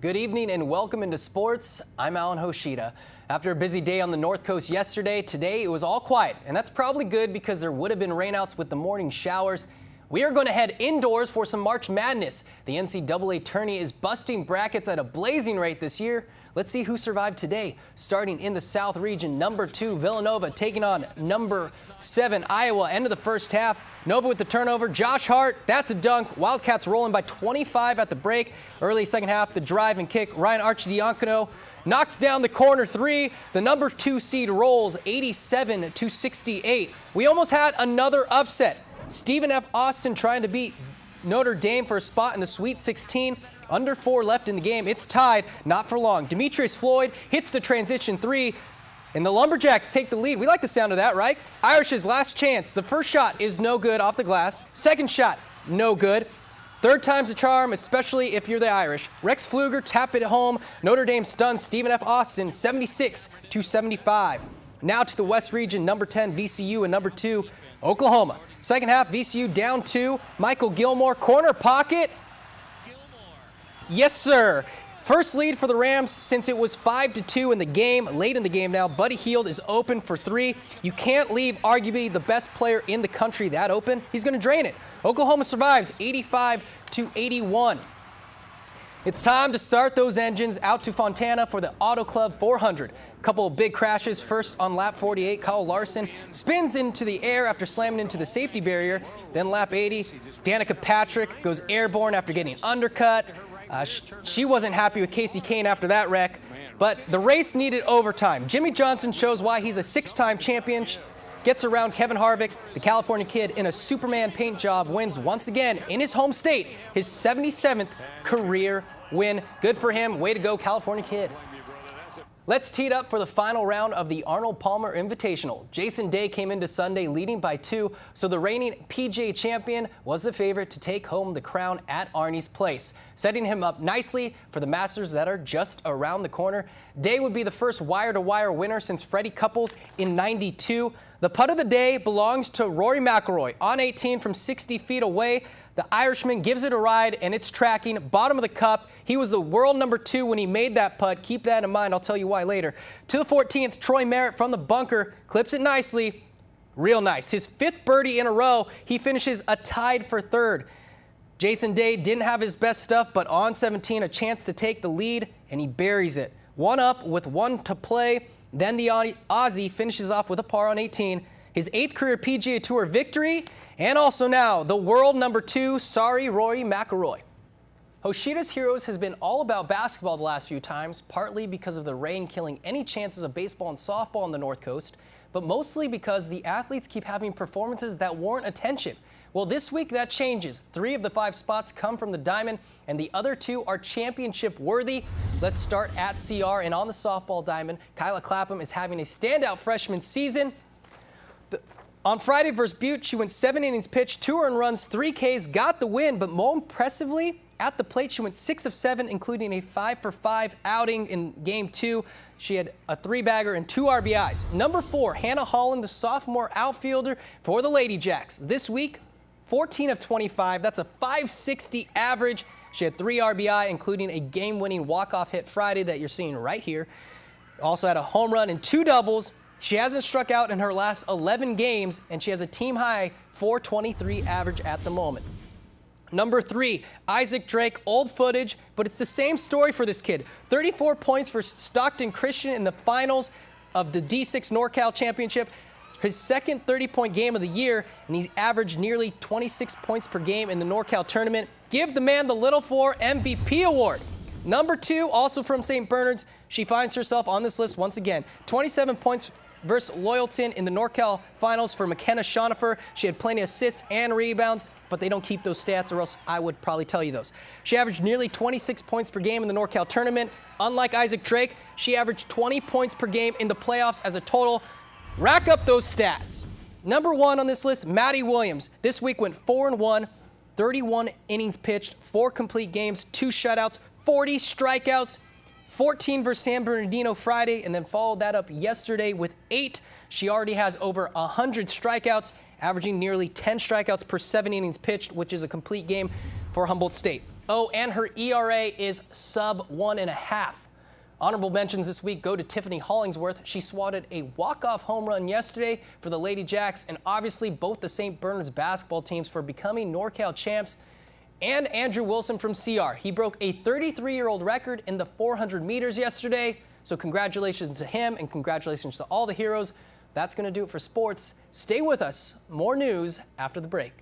Good evening and welcome into sports. I'm Alan Hoshida. After a busy day on the North Coast yesterday, today it was all quiet, and that's probably good because there would have been rainouts with the morning showers. We are going to head indoors for some March Madness. The NCAA tourney is busting brackets at a blazing rate this year. Let's see who survived today. Starting in the South region, number 2 Villanova taking on number 7 Iowa. End of the first half. Nova with the turnover. Josh Hart, that's a dunk. Wildcats rolling by 25 at the break. Early second half, the drive and kick. Ryan Archidiakono knocks down the corner 3. The number 2 seed rolls 87-68. We almost had another upset. Stephen F. Austin trying to beat Notre Dame for a spot in the Sweet 16. Under 4 left in the game. It's tied, not for long. Demetrius Floyd hits the transition 3, and the Lumberjacks take the lead. We like the sound of that, right? Irish's last chance. The first shot is no good off the glass. Second shot, no good. Third time's a charm, especially if you're the Irish. Rex Pfluger tap it home. Notre Dame stuns Stephen F. Austin 76-75. Now to the West region, number 10 VCU and number 2 Oklahoma. Second half, VCU down 2. Michael Gilmore, corner pocket. Yes, sir. First lead for the Rams since it was 5-2 in the game. Late in the game now, Buddy Hield is open for 3. You can't leave arguably the best player in the country that open. He's going to drain it. Oklahoma survives 85-81. It's time to start those engines out to Fontana for the Auto Club 400. A couple of big crashes. First on lap 48, Kyle Larson spins into the air after slamming into the safety barrier. Then lap 80, Danica Patrick goes airborne after getting undercut. She wasn't happy with Casey Kane after that wreck, but the race needed overtime. Jimmy Johnson shows why he's a 6-time champion, gets around Kevin Harvick, the California kid, in a Superman paint job, wins once again in his home state, his 77th career win. Good for him. Way to go, California kid. Let's tee it up for the final round of the Arnold Palmer Invitational. Jason Day came into Sunday leading by 2, so the reigning PGA champion was the favorite to take home the crown at Arnie's Place, setting him up nicely for the Masters that are just around the corner. Day would be the first wire-to-wire winner since Freddie Couples in '92. The putt of the day belongs to Rory McIlroy on 18 from 60 feet away. The Irishman gives it a ride, and it's tracking bottom of the cup. He was the world number 2 when he made that putt. Keep that in mind. I'll tell you why later. To the 14th, Troy Merritt from the bunker clips it nicely. Real nice. His 5th birdie in a row. He finishes a tied for 3rd. Jason Day didn't have his best stuff, but on 17, a chance to take the lead, and he buries it. 1 up with 1 to play. Then the Aussie finishes off with a par on 18. His 8th career PGA Tour victory, and also now the world number 2, sorry, Rory McIlroy. Hoshida's Heroes has been all about basketball the last few times, partly because of the rain killing any chances of baseball and softball on the North Coast, but mostly because the athletes keep having performances that warrant attention. Well, this week that changes. 3 of the 5 spots come from the Diamond, and the other 2 are championship worthy. Let's start at CR, and on the softball Diamond, Kyla Clapham is having a standout freshman season. On Friday versus Butte, she went 7 innings pitched, 2 earned runs, 3 Ks, got the win, but more impressively, at the plate, she went 6 of 7, including a 5-for-5 outing in Game 2. She had a 3-bagger and 2 RBIs. Number 4, Hannah Holland, the sophomore outfielder for the Lady Jacks. This week, 14 of 25. That's a .560 average. She had 3 RBI, including a game-winning walk-off hit Friday that you're seeing right here. Also had a home run and 2 doubles. She hasn't struck out in her last 11 games, and she has a team-high .423 average at the moment. Number 3, Isaac Drake, old footage, but it's the same story for this kid. 34 points for Stockton Christian in the finals of the D6 NorCal Championship. His second 30-point game of the year, and he's averaged nearly 26 points per game in the NorCal tournament. Give the man the Little 4 MVP award. Number 2, also from St. Bernard's, she finds herself on this list once again. 27 points versus Loyalton in the NorCal finals for McKenna Schoenifer. She had plenty of assists and rebounds, but they don't keep those stats, or else I would probably tell you those. She averaged nearly 26 points per game in the NorCal tournament. Unlike Isaac Drake, she averaged 20 points per game in the playoffs as a total. Rack up those stats. Number 1 on this list, Maddie Williams. This week went 4-1, 31 innings pitched, 4 complete games, 2 shutouts, 40 strikeouts. 14 versus San Bernardino Friday, and then followed that up yesterday with 8. She already has over 100 strikeouts, averaging nearly 10 strikeouts per 7 innings pitched, which is a complete game for Humboldt State. Oh, and her ERA is sub 1.5. Honorable mentions this week go to Tiffany Hollingsworth. She swatted a walk-off home run yesterday for the Lady Jacks, and obviously both the St. Bernard's basketball teams for becoming NorCal champs. And Andrew Wilson from CR. He broke a 33-year-old record in the 400 meters yesterday. So congratulations to him and congratulations to all the heroes. That's going to do it for sports. Stay with us. More news after the break.